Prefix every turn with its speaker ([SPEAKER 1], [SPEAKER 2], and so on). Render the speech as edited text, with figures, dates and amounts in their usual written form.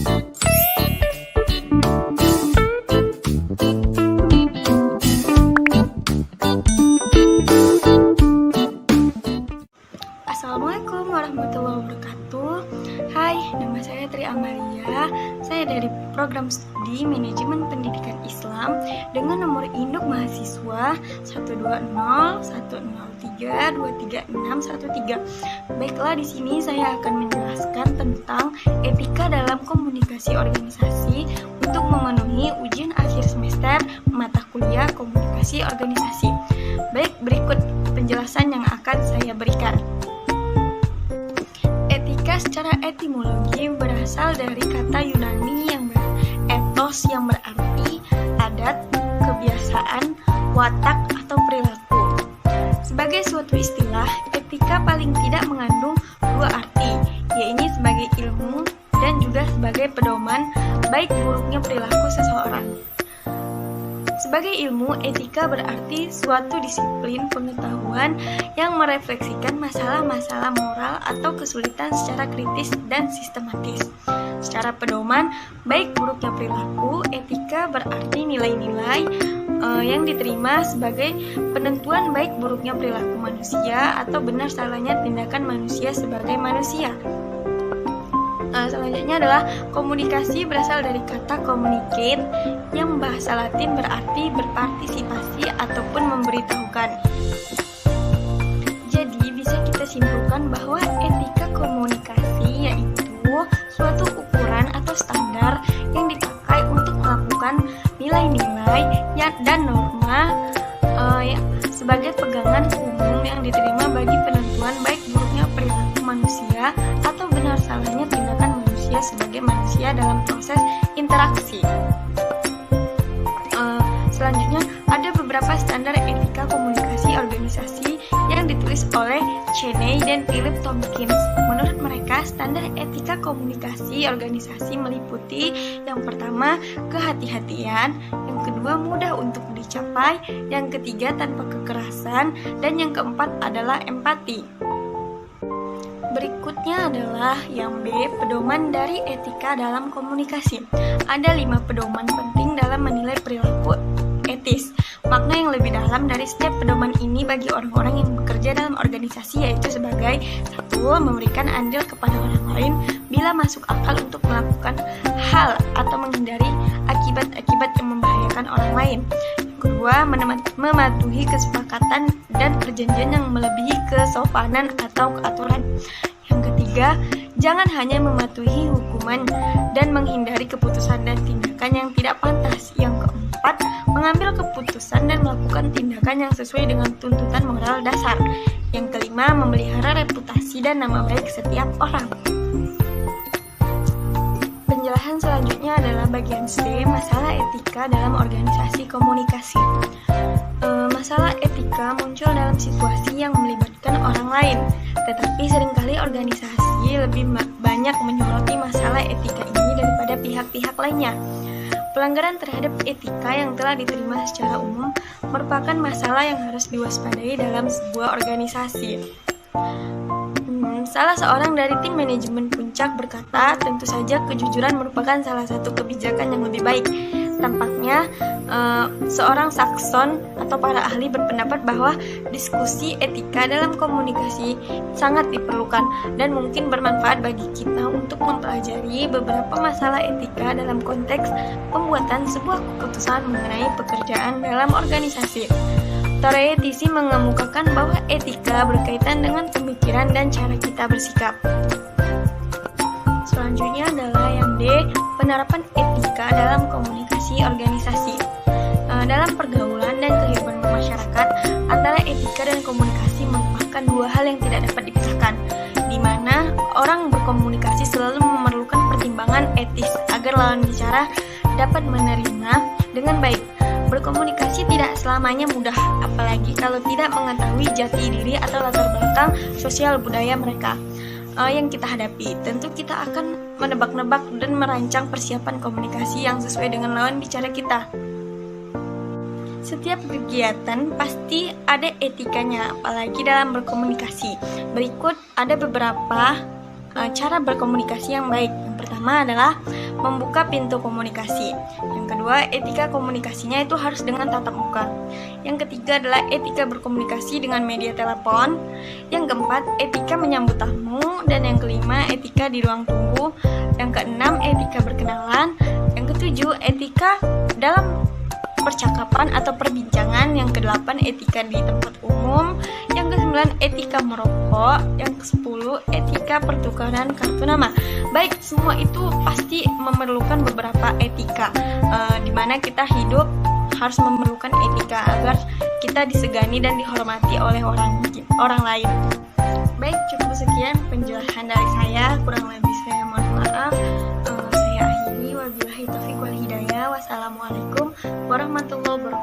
[SPEAKER 1] Assalamualaikum warahmatullahi wabarakatuh. Hai, nama saya Tri Amalia. Saya dari program studi Manajemen Pendidikan Islam dengan nomor induk mahasiswa 12010323613. Baiklah, di sini saya akan menjelaskan tentang etika dalam komunikasi organisasi untuk memenuhi ujian akhir semester mata kuliah komunikasi organisasi. Baik, berikut penjelasan yang akan saya berikan. Etika secara etimologi berasal dari kata Yunani yang etos yang berarti adat, kebiasaan, watak, atau perilaku. Sebagai suatu istilah, etika paling tidak mengandung dua arti, yaitu sebagai ilmu dan juga sebagai pedoman baik buruknya perilaku seseorang. Sebagai ilmu, etika berarti suatu disiplin pengetahuan yang merefleksikan masalah-masalah moral atau kesulitan secara kritis dan sistematis. Secara pedoman, baik buruknya perilaku, etika berarti nilai-nilai yang diterima sebagai penentuan baik buruknya perilaku manusia atau benar salahnya tindakan manusia sebagai manusia. Selanjutnya adalah komunikasi, berasal dari kata communicate yang bahasa Latin berarti berpartisipasi ataupun memberitahukan. Jadi bisa kita simpulkan bahwa etika komunikasi yaitu suatu ukuran atau standar yang dipakai untuk melakukan nilai-nilai dan norma sebagai pegangan umum yang diterima bagi penentuan baik buruknya perilaku manusia atau benar salahnya tindakan manusia sebagai manusia dalam proses interaksi. Selanjutnya ada beberapa standar etika komunikasi organisasi yang ditulis oleh Cheney dan Philip Tompkins. Menurut mereka, standar etika komunikasi organisasi meliputi yang pertama, kehati-hatian, yang kedua, mudah untuk dicapai, yang ketiga, tanpa kekerasan, dan yang keempat adalah empati. Berikutnya adalah yang B, pedoman dari etika dalam komunikasi. Ada 5 pedoman penting dalam menilai perilaku etis. Makna yang lebih dalam dari setiap pedoman ini bagi orang-orang yang bekerja dalam organisasi yaitu sebagai 1. Memberikan andil kepada orang lain bila masuk akal untuk melakukan hal atau menghindari akibat-akibat yang membahayakan orang lain. Kedua, mematuhi kesepakatan dan perjanjian yang melebihi kesopanan atau keaturan. Yang ketiga, jangan hanya mematuhi hukuman dan menghindari keputusan dan tindakan yang tidak pantas. Yang keempat, mengambil keputusan dan melakukan tindakan yang sesuai dengan tuntutan moral dasar. Yang kelima, memelihara reputasi dan nama baik setiap orang. Penjelasan selanjutnya adalah bagian C, masalah etika dalam organisasi komunikasi. Masalah etika muncul dalam situasi yang melibatkan orang lain, tetapi seringkali organisasi lebih banyak menyoroti masalah etika ini daripada pihak-pihak lainnya. Pelanggaran terhadap etika yang telah diterima secara umum merupakan masalah yang harus diwaspadai dalam sebuah organisasi. Salah seorang dari tim manajemen Puncak berkata, tentu saja kejujuran merupakan salah satu kebijakan yang lebih baik. Tampaknya seorang sakson atau para ahli berpendapat bahwa diskusi etika dalam komunikasi sangat diperlukan dan mungkin bermanfaat bagi kita untuk mempelajari beberapa masalah etika dalam konteks pembuatan sebuah keputusan mengenai pekerjaan dalam organisasi. Torei Tisi mengemukakan bahwa etika berkaitan dengan pemikiran dan cara kita bersikap. Selanjutnya adalah yang D, penerapan etika dalam komunikasi organisasi. Dalam pergaulan dan kehidupan masyarakat, antara etika dan komunikasi merupakan dua hal yang tidak dapat dipisahkan, di mana orang berkomunikasi selalu memerlukan pertimbangan etis agar lawan bicara dapat menerima dengan baik. Berkomunikasi tidak selamanya mudah, apalagi kalau tidak mengetahui jati diri atau latar belakang sosial budaya mereka yang kita hadapi. Tentu kita akan menebak-nebak dan merancang persiapan komunikasi yang sesuai dengan lawan bicara kita. Setiap kegiatan pasti ada etikanya, apalagi dalam berkomunikasi. Berikut ada beberapa cara berkomunikasi yang baik. Yang pertama adalah membuka pintu komunikasi. Yang kedua, etika komunikasinya itu harus dengan tatap muka. Yang ketiga adalah etika berkomunikasi dengan media telepon. Yang keempat, etika menyambut tamu. Dan yang kelima, etika di ruang tunggu. Yang keenam, etika berkenalan. Yang ketujuh, etika dalam percakapan atau perbincangan. Yang kedelapan, etika di tempat umum. Yang kesembilan, etika merokok. Yang kesepuluh, etika pertukaran kartu nama. Baik, semua itu pasti memerlukan beberapa etika, dimana kita hidup harus memerlukan etika agar kita disegani dan dihormati oleh orang lain. Baik, cukup sekian penjelasan dari saya. Kurang lebih saya mohon maaf. Saya akhiri. Wabillahi taufiq wal hidayah. Wassalamualaikum warahmatullahi wabarakatuh.